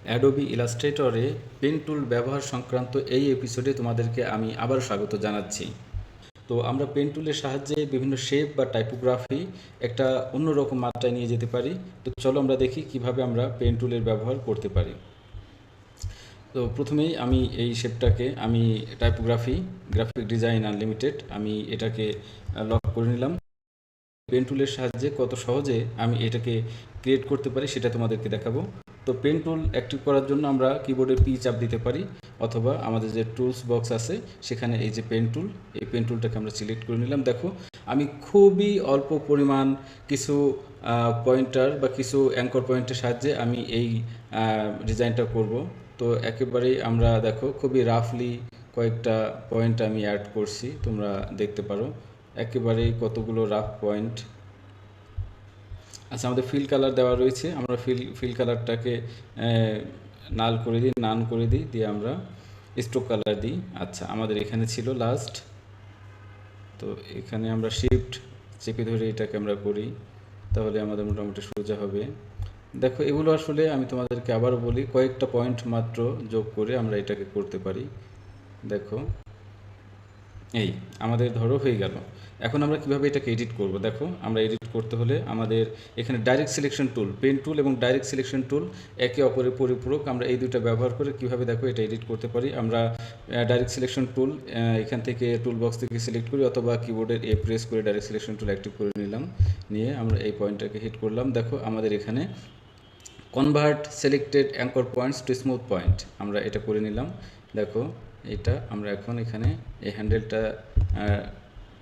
Adobe ইলাস্ট্রেটরে pen tool ব্যবহার সংক্রান্ত এই এপিসোডে তোমাদেরকে আমি আবার স্বাগত জানাচ্ছি। তো আমরা পেন টুলের সাহায্যে বিভিন্ন শেপ বা টাইপোগ্রাফি একটা অন্যরকম মাত্রায় নিয়ে যেতে পারি। তো চলো আমরা দেখি কিভাবে আমরা পেন টুলের ব্যবহার করতে পারি। তো প্রথমেই আমি এই শেপটাকে আমি টাইপোগ্রাফি গ্রাফিক ডিজাইন আনলিমিটেড আমি এটাকে লক করে নিলাম। পেন টুলের সাহায্যে কত সহজে আমি এটাকে ক্রিয়েট করতে পারি সেটা তোমাদেরকে দেখাবো। তো পেন টুল অ্যাক্টিভ করার জন্য আমরা কিবোর্ডে পি চাপ দিতে পারি, অথবা আমাদের যে টুলস বক্স আছে সেখানে এই যে পেন টুল, এই পেন টুলটাকে আমরা সিলেক্ট করে নিলাম। দেখো আমি খুবই অল্প পরিমাণ কিছু পয়েন্টার বা কিছু অ্যাঙ্কর পয়েন্টের সাহায্যে আমি এই ডিজাইনটা করব। তো একেবারেই আমরা দেখো খুবই রাফলি কয়েকটা পয়েন্ট আমি অ্যাড করছি, তোমরা দেখতে পারো একেবারেই কতগুলো রাফ পয়েন্ট। আচ্ছা, আমাদের ফিল কালার দেওয়া রয়েছে, আমরা ফিল কালারটাকে নাল করে দিই, নান করে দিই, দিয়ে আমরা স্ট্রোক কালার দিই। আচ্ছা, আমাদের এখানে ছিল লাস্ট, তো এখানে আমরা শিফট চেপে ধরে এটাকে আমরা করি, তাহলে আমাদের মোটামুটি সোজা হবে। দেখো এগুলো আসলে আমি তোমাদেরকে আবারও বলি, কয়েকটা পয়েন্ট মাত্র যোগ করে আমরা এটাকে করতে পারি। দেখো এই আমাদের ধরো হয়ে গেল। এখন আমরা কিভাবে এটাকে এডিট করব, দেখো আমরা এডিট করতে হলে আমাদের এখানে direct selection tool, pen tool এবং ডাইরেক্ট সিলেকশন টুল একে অপরের পরিপূরক। আমরা এই দুটো ব্যবহার করে কিভাবে দেখো এটা এডিট করতে পারি। আমরা ডাইরেক্ট সিলেকশন টুল এখান থেকে টুল বক্স থেকে সিলেক্ট করি, অথবা কিবোর্ডের এ প্রেস করে ডাইরেক্ট সিলেকশন টুল অ্যাক্টিভ করে নিলাম, নিয়ে আমরা এই পয়েন্টটাকে হিট করলাম। দেখো আমাদের এখানে convert selected anchor points two smooth point আমরা এটা করে নিলাম। দেখো এটা আমরা এখন এখানে এই হ্যান্ডেলটা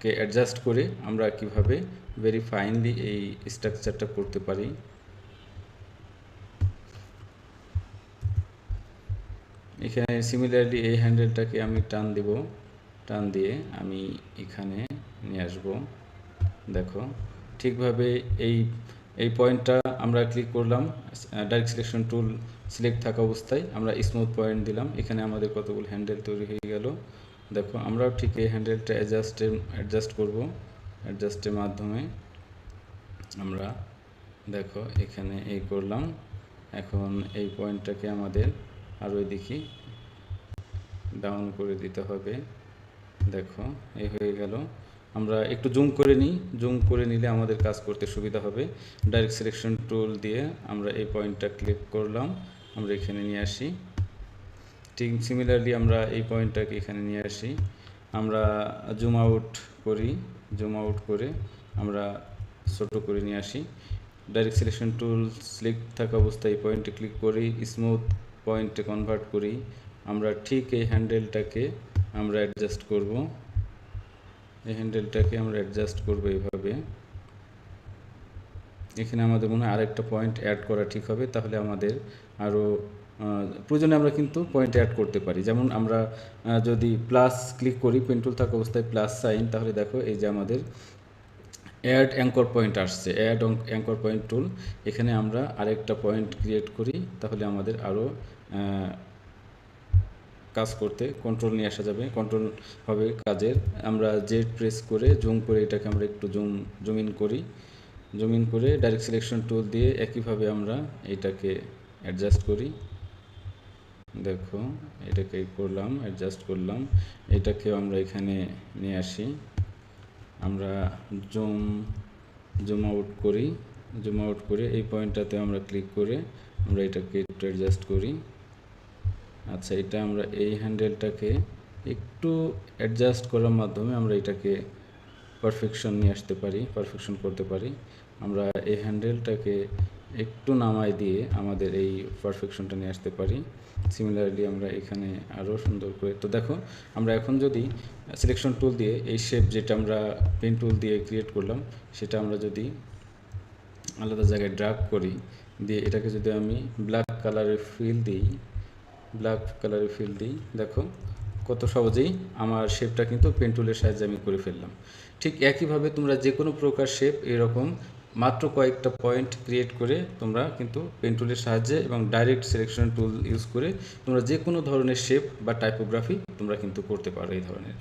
কে অ্যাডজাস্ট করে আমরা কিভাবে ভেরি ফাইনলি এই স্ট্রাকচারটা করতে পারি। এখানে সিমিলারলি এই হ্যান্ডেলটাকে আমি টান দেব, টান দিয়ে আমি এখানে নিয়ে আসব। দেখো ঠিকভাবে এই এই পয়েন্টটা আমরা ক্লিক করলাম, ডাইরেক্ট সিলেকশন টুল সিলেক্ট থাকা অবস্থায় আমরা স্মুথ পয়েন্ট দিলাম, এখানে আমাদের কতগুলো হ্যান্ডেল তৈরি হয়ে গেল। দেখো আমরাও ঠিক এই হ্যান্ডেলটা অ্যাডজাস্ট করব, অ্যাডজাস্টের মাধ্যমে আমরা দেখো এখানে এই করলাম। এখন এই পয়েন্টটাকে আমাদের আরও এদিকে ডাউন করে দিতে হবে। দেখো এই হয়ে গেল। আমরা একটু জুম করে নিই, জুম করে নিলে আমাদের কাজ করতে সুবিধা হবে। ডাইরেক্ট সিলেকশন টুল দিয়ে আমরা এই পয়েন্টটা ক্লিক করলাম, আমরা এখানে নিয়ে আসি। ঠিক সিমিলারলি আমরা এই পয়েন্টটাকে এখানে নিয়ে আসি, আমরা জুম আউট করি, জুম আউট করে আমরা ছোট করে নিয়ে আসি। ডাইরেক্ট সিলেকশন টুল সিলেক্ট থাকা অবস্থায় এই পয়েন্টে ক্লিক করি, স্মুথ পয়েন্টে কনভার্ট করি। আমরা ঠিক এই হ্যান্ডেলটাকে আমরা অ্যাডজাস্ট করব, এই হ্যান্ডেলটাকে আমরা অ্যাডজাস্ট করব এইভাবে। এখানে আমাদের মনে হয় আরেকটা পয়েন্ট অ্যাড করা ঠিক হবে, তাহলে আমাদের আরও প্রয়োজনে আমরা কিন্তু পয়েন্ট অ্যাড করতে পারি। যেমন আমরা যদি প্লাস ক্লিক করি, পেন টুল থাকা অবস্থায় প্লাস সাইন, তাহলে দেখো এই যে আমাদের অ্যাড অ্যাঙ্কর পয়েন্ট আসছে, অ্যাড অ্যাঙ্কর পয়েন্ট টুল। এখানে আমরা আরেকটা পয়েন্ট ক্রিয়েট করি, তাহলে আমাদের আরও কাজ করতে কন্ট্রোল নিয়ে আসা যাবে, কন্ট্রোল হবে কাজের। আমরা জেড প্রেস করে জুম করে এটাকে আমরা একটু জুম ইন করি, জুম ইন করে ডাইরেক্ট সিলেকশন টুল দিয়ে একইভাবে আমরা এটাকে অ্যাডজাস্ট করি। দেখো এটাকে করলাম, অ্যাডজাস্ট করলাম, এটাকেও আমরা এখানে নিয়ে আসি, আমরা জুম আউট করি, জুম আউট করে এই পয়েন্টটাতে আমরা ক্লিক করে আমরা এটাকে একটু অ্যাডজাস্ট করি। আচ্ছা, এটা আমরা এই হ্যান্ডেলটাকে একটু অ্যাডজাস্ট করার মাধ্যমে আমরা এটাকে পারফেকশন নিয়ে আসতে পারি, পারফেকশন করতে পারি। আমরা এই হ্যান্ডেলটাকে একটু নামাই দিয়ে আমাদের এই পারফেকশনটা নিয়ে আসতে পারি। সিমিলারলি আমরা এখানে আরও সুন্দর করে, তো দেখো আমরা এখন যদি সিলেকশন টুল দিয়ে এই শেপ যেটা আমরা পেন টুল দিয়ে ক্রিয়েট করলাম সেটা আমরা যদি আলাদা জায়গায় ড্র্যাগ করি, দিয়ে এটাকে যদি আমি ব্ল্যাক কালারের ফিল দিই, ব্ল্যাক কালারের ফিল দিই, দেখো কত সহজেই আমার শেপটা কিন্তু পেন টুলের সাহায্যে আমি করে ফেললাম। ঠিক একইভাবে তোমরা যে কোনো প্রকার শেপ এরকম মাত্র কয়েকটা পয়েন্ট ক্রিয়েট করে তোমরা কিন্তু পেন টুলের সাহায্যে এবং ডাইরেক্ট সিলেকশন টুল ইউজ করে তোমরা যে কোনো ধরনের শেপ বা টাইপোগ্রাফি তোমরা কিন্তু করতে পারো এই ধরনের।